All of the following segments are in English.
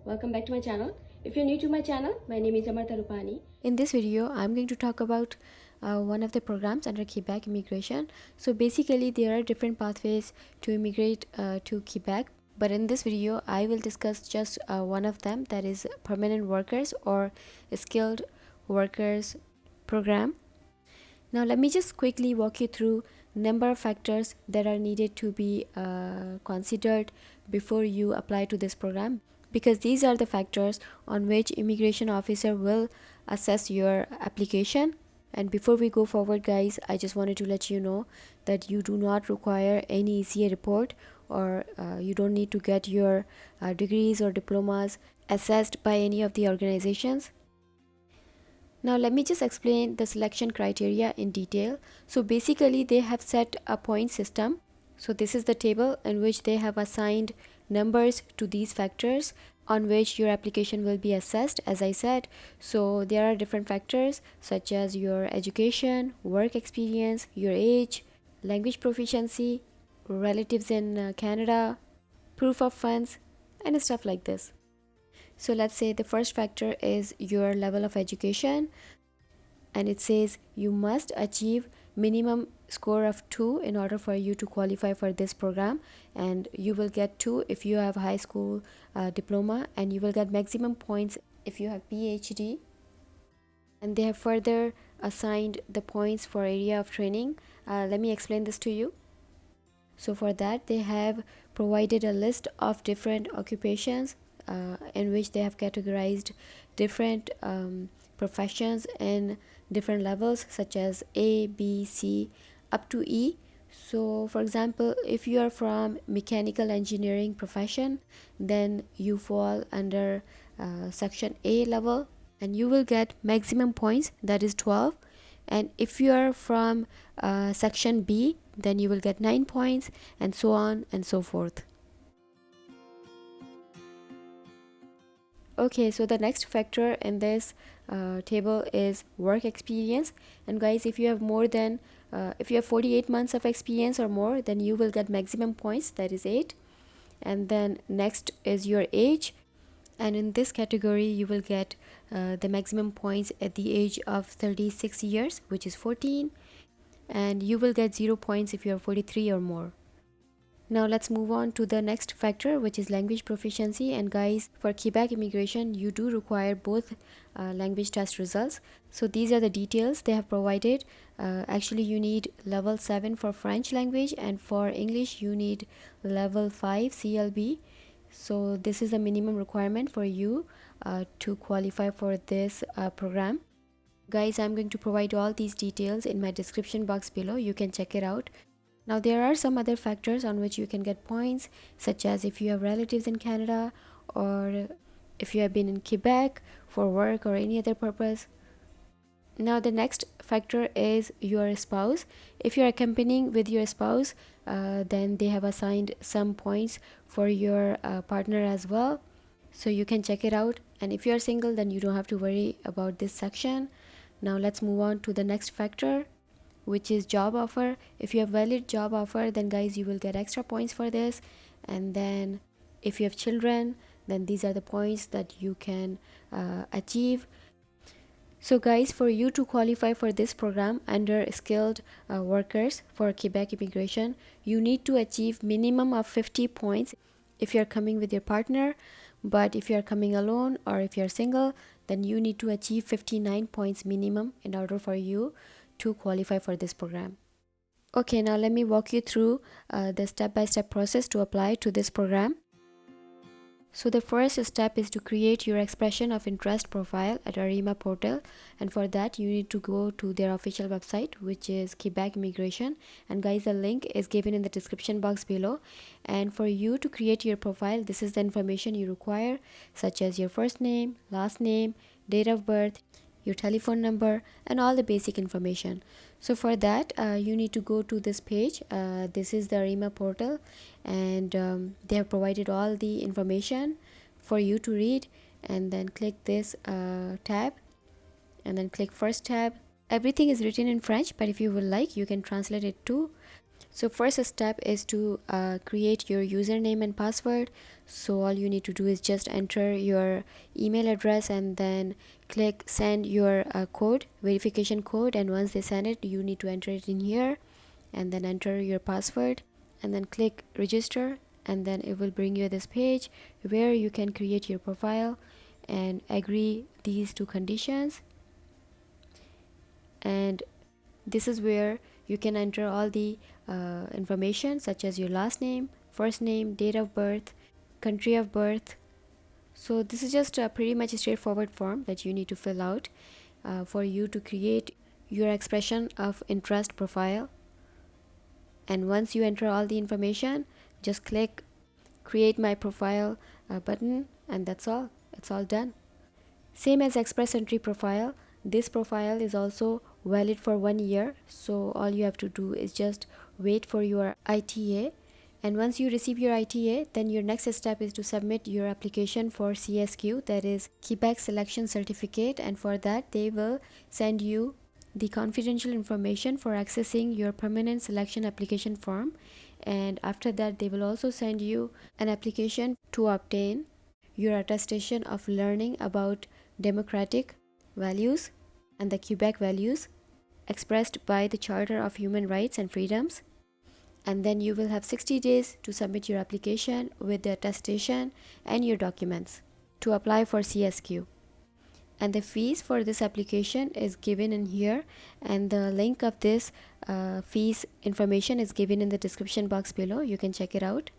welcome back to my channel. If you're new to my channel, my name is Amarta Rupani. In this video, I'm going to talk about one of the programs under Quebec immigration. So basically, there are different pathways to immigrate to Quebec. But in this video, I will discuss just one of them, that is permanent workers or skilled workers program. Now let me just quickly walk you through number of factors that are needed to be considered before you apply to this program, because these are the factors on which immigration officer will assess your application. And before we go forward, guys, I just wanted to let you know that you do not require any ECA report, or you don't need to get your degrees or diplomas assessed by any of the organizations. Now let me just explain the selection criteria in detail. So basically they have set a point system. So this is the table in which they have assigned numbers to these factors on which your application will be assessed, as I said. So there are different factors such as your education, work experience, your age, language proficiency, relatives in Canada, proof of funds, and stuff like this. So let's say the first factor is your level of education, and it says you must achieve minimum score of 2 in order for you to qualify for this program, and you will get 2 if you have high school diploma, and you will get maximum points if you have PhD. And they have further assigned the points for area of training. Let me explain this to you. So for that, they have provided a list of different occupations in which they have categorized different professions in different levels, such as A, B, C, up to E. So for example, if you are from mechanical engineering profession, then you fall under section A level, and you will get maximum points, that is 12. And if you are from section B, then you will get 9 points, and so on and so forth. Okay, so the next factor in this table is work experience. And guys, if you have more than if you have 48 months of experience or more, then you will get maximum points, that is 8. And then next is your age, and in this category you will get the maximum points at the age of 36 years, which is 14, and you will get 0 points if you are 43 or more. Now let's move on to the next factor, which is language proficiency. And guys, for Quebec immigration, you do require both language test results. So these are the details they have provided. Actually, you need level 7 for French language, and for English you need level 5 CLB. So this is the minimum requirement for you to qualify for this program. Guys, I'm going to provide all these details in my description box below. You can check it out. Now there are some other factors on which you can get points, such as if you have relatives in Canada, or if you have been in Quebec for work or any other purpose. Now the next factor is your spouse. If you are accompanying with your spouse, then they have assigned some points for your partner as well. So you can check it out. And if you are single, then you don't have to worry about this section. Now let's move on to the next factor, which is job offer. If you have valid job offer, then guys, you will get extra points for this. And then if you have children, then these are the points that you can achieve. So guys, for you to qualify for this program under skilled workers for Quebec immigration, you need to achieve minimum of 50 points if you're coming with your partner. But if you're coming alone or if you're single, then you need to achieve 59 points minimum in order for you to qualify for this program. Okay, now let me walk you through the step-by-step process to apply to this program. So the first step is to create your expression of interest profile at ARIMA portal, and for that you need to go to their official website, which is Quebec Immigration. And guys, the link is given in the description box below. And for you to create your profile, this is the information you require, such as your first name, last name, date of birth, your telephone number, and all the basic information. So for that, you need to go to this page. This is the ARIMA portal, and they have provided all the information for you to read. And then click this tab, and then click first tab. Everything is written in French, but if you would like, you can translate it too. So first step is to create your username and password. So all you need to do is just enter your email address and then click send your code, verification code, and once they send it, you need to enter it in here and then enter your password and then click register, and then it will bring you this page where you can create your profile and agree these two conditions. And this is where you can enter all the information such as your last name, first name, date of birth, country of birth. So this is just a pretty much a straightforward form that you need to fill out for you to create your expression of interest profile. And once you enter all the information, just click create my profile button, and that's all. It's all done. Same as express entry profile, this profile is also valid for 1 year. So all you have to do is just wait for your ITA, and once you receive your ITA, then your next step is to submit your application for CSQ, that is Quebec Selection Certificate, and for that they will send you the confidential information for accessing your permanent selection application form. And after that they will also send you an application to obtain your attestation of learning about democratic values and the Quebec values expressed by the Charter of Human Rights and Freedoms. And then you will have 60 days to submit your application with the attestation and your documents to apply for CSQ. And the fees for this application is given in here, and the link of this fees information is given in the description box below. You can check it out.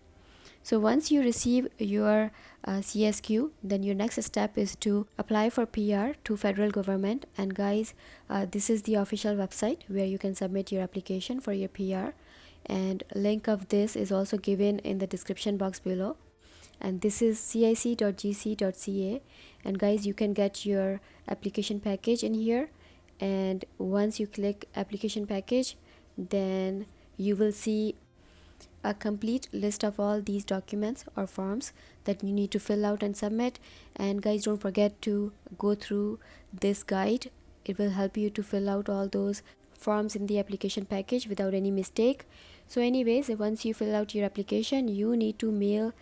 So once you receive your CSQ, then your next step is to apply for PR to federal government. And guys, this is the official website where you can submit your application for your PR, and link of this is also given in the description box below. And this is cic.gc.ca, and guys, you can get your application package in here. And once you click application package, then you will see a complete list of all these documents or forms that you need to fill out and submit. And guys, don't forget to go through this guide. It will help you to fill out all those forms in the application package without any mistake. So anyways, once you fill out your application, you need to mail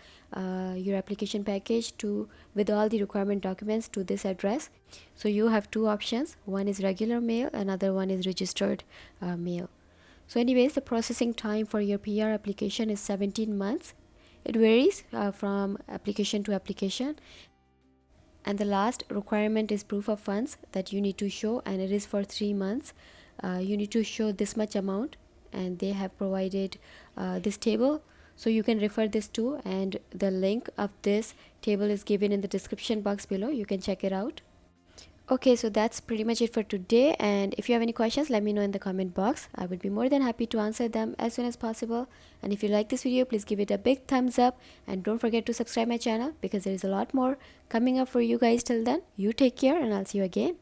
your application package to with all the requirement documents to this address. So you have two options: one is regular mail, another one is registered mail. So anyways, the processing time for your PR application is 17 months. It varies from application to application. And the last requirement is proof of funds that you need to show, and it is for 3 months. You need to show this much amount, and they have provided this table, so you can refer this to, and the link of this table is given in the description box below. You can check it out. Okay, so that's pretty much it for today, and if you have any questions, let me know in the comment box. I would be more than happy to answer them as soon as possible. And if you like this video, please give it a big thumbs up, and don't forget to subscribe my channel because there is a lot more coming up for you guys. Till then, you take care, and I'll see you again.